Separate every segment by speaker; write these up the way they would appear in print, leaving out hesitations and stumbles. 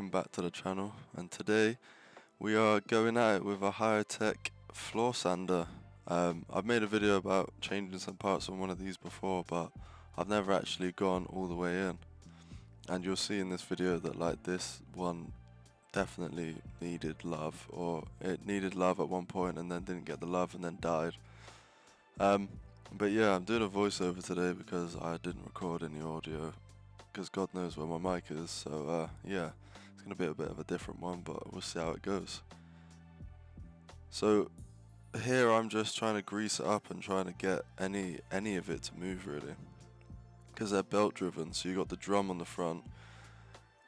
Speaker 1: welcome back to the channel, and today we are going at it with a Hiretech Floor Sander. I've made a video about changing some parts on one of these before, but I've never actually gone all the way in, and you'll see in this video that like this one definitely needed love, or it needed love at one point and then didn't get the love and then died. But yeah, I'm doing a voiceover today because I didn't record any audio, because God knows where my mic is, so yeah, it's going to be a bit of a different one, but we'll see how it goes. So here I'm just trying to grease it up and trying to get any of it to move really, because they're belt driven, so you got the drum on the front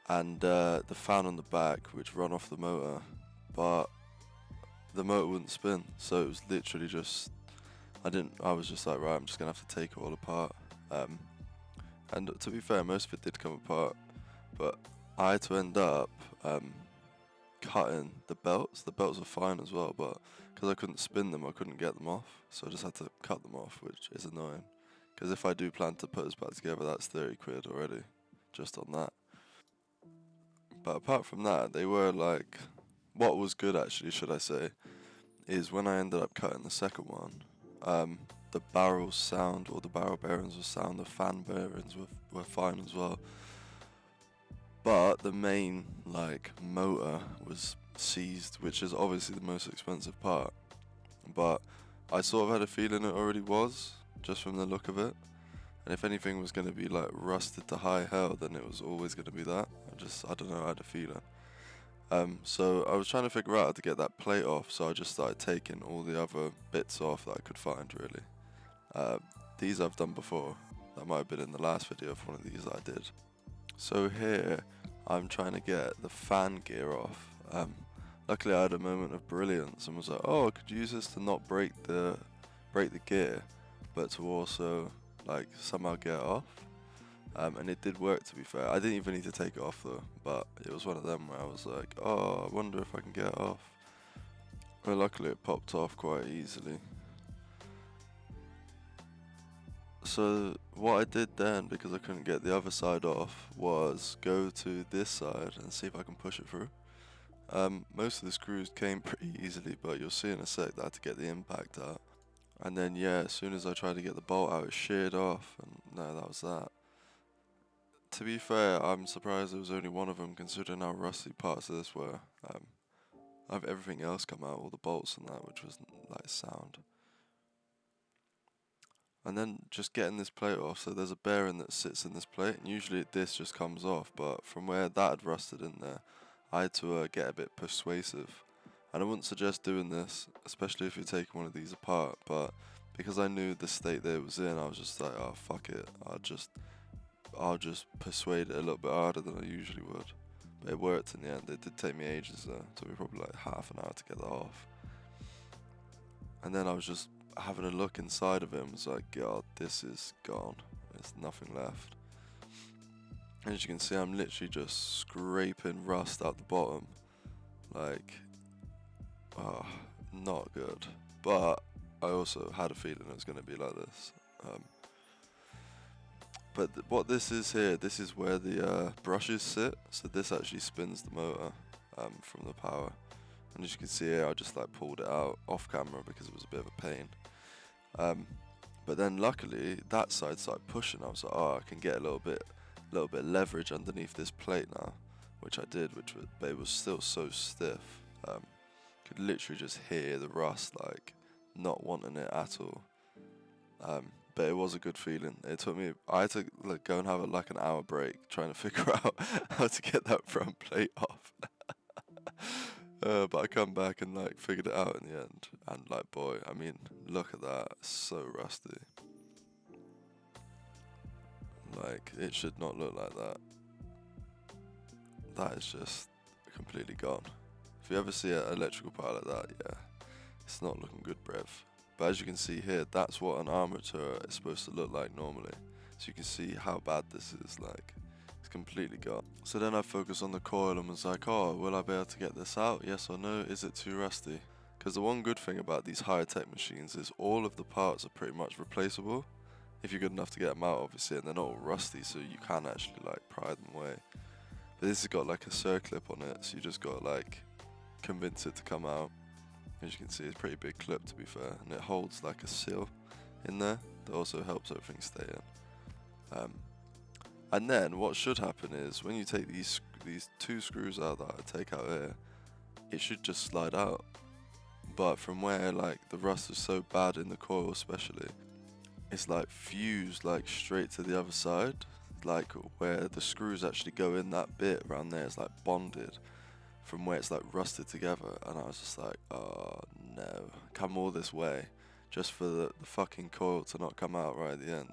Speaker 1: and the fan on the back which run off the motor, but the motor wouldn't spin, so it was literally just, I was just like, right, I'm just going to have to take it all apart. And to be fair, most of it did come apart, but I had to end up cutting the belts. The belts were fine as well, but because I couldn't spin them, I couldn't get them off, so I just had to cut them off, which is annoying, because if I do plan to put us back together, that's 30 quid already, just on that. But apart from that, they were like, what was good actually, should I say, is when I ended up cutting the second one, the barrels sound, or the barrel bearings will sound, the fan bearings were fine as well, but the main like motor was seized, which is obviously the most expensive part, but I sort of had a feeling it already was, just from the look of it, and if anything was going to be like rusted to high hell, then it was always going to be that. I don't know, I had a feeling. So I was trying to figure out how to get that plate off, so I just started taking all the other bits off that I could find really. These I've done before, that might have been in the last video of one of these that I did. So here, I'm trying to get the fan gear off. Luckily I had a moment of brilliance and was like, oh, I could use this to not break the gear, but to also like somehow get it off. And it did work, to be fair. I didn't even need to take it off though, but it was one of them where I was like, oh, I wonder if I can get it off. Well, luckily it popped off quite easily. So what I did then, because I couldn't get the other side off, was go to this side and see if I can push it through. Most of the screws came pretty easily, but you'll see in a sec that I had to get the impact out. And then yeah, as soon as I tried to get the bolt out, it sheared off, and no, that was that. To be fair, I'm surprised there was only one of them, considering how rusty parts of this were. Everything else come out, all the bolts and that, which was like sound. And then just getting this plate off, so there's a bearing that sits in this plate, and usually this just comes off, but from where that had rusted in there, I had to get a bit persuasive. And I wouldn't suggest doing this, especially if you're taking one of these apart, but because I knew the state that it was in, I was just like, oh fuck it, I'll just persuade it a little bit harder than I usually would. But it worked in the end. It did take me ages though, it took me probably like half an hour to get that off. And then I was just having a look inside of him, was like, God, this is gone, there's nothing left. And as you can see, I'm literally just scraping rust out the bottom, like, oh, not good. But I also had a feeling it was going to be like this. But what this is here, this is where the brushes sit, so this actually spins the motor from the power. And as you can see here, I just like pulled it out off camera because it was a bit of a pain. But then luckily that side started pushing. I was like, oh, I can get a little bit leverage underneath this plate now, which I did. But it was still so stiff. Could literally just hear the rust, like not wanting it at all. But it was a good feeling. It took me, I had to like go and have like an hour break trying to figure out how to get that front plate off. But I come back and like figured it out in the end, and like, boy, I mean, look at that, it's so rusty. Like, it should not look like that. That is just completely gone. If you ever see an electrical part like that, yeah, it's not looking good, brev. But as you can see here, that's what an armature is supposed to look like normally. So you can see how bad this is, like, it's completely gone. So then I focused on the coil and was like, oh, will I be able to get this out? Yes or no? Is it too rusty? Because the one good thing about these Hiretech machines is all of the parts are pretty much replaceable, if you're good enough to get them out, obviously, and they're not all rusty, so you can actually like pry them away. But this has got like a circlip on it, so you just got to like convince it to come out. As you can see, it's a pretty big clip to be fair, and it holds like a seal in there that also helps everything stay in. And then what should happen is when you take these 2 screws out that I take out here, it should just slide out. But from where like the rust is so bad in the coil especially, it's like fused like straight to the other side, like where the screws actually go in, that bit around there is like bonded from where it's like rusted together. And I was just like, oh no, come all this way just for the fucking coil to not come out right at the end.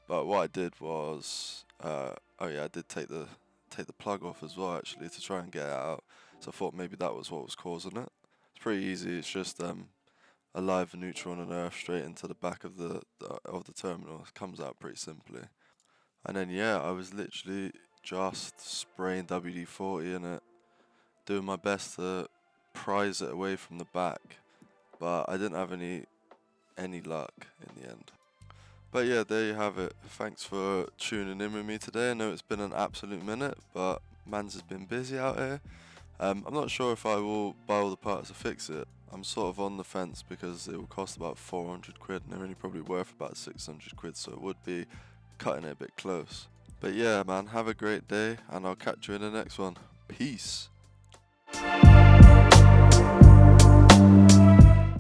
Speaker 1: But what I did was, oh yeah, I did take the plug off as well actually to try and get it out. So I thought maybe that was what was causing it. It's pretty easy. It's just a live, a neutral, and an earth straight into the back of the terminal. It comes out pretty simply. And then yeah, I was literally just spraying WD-40 in it, doing my best to prise it away from the back, but I didn't have any luck in the end. But yeah, there you have it. Thanks for tuning in with me today. I know it's been an absolute minute, but mans has been busy out here. I'm not sure if I will buy all the parts to fix it. I'm sort of on the fence because it will cost about 400 quid and they're only probably worth about 600 quid, so it would be cutting it a bit close. But yeah man, have a great day and I'll catch you in the next one. Peace.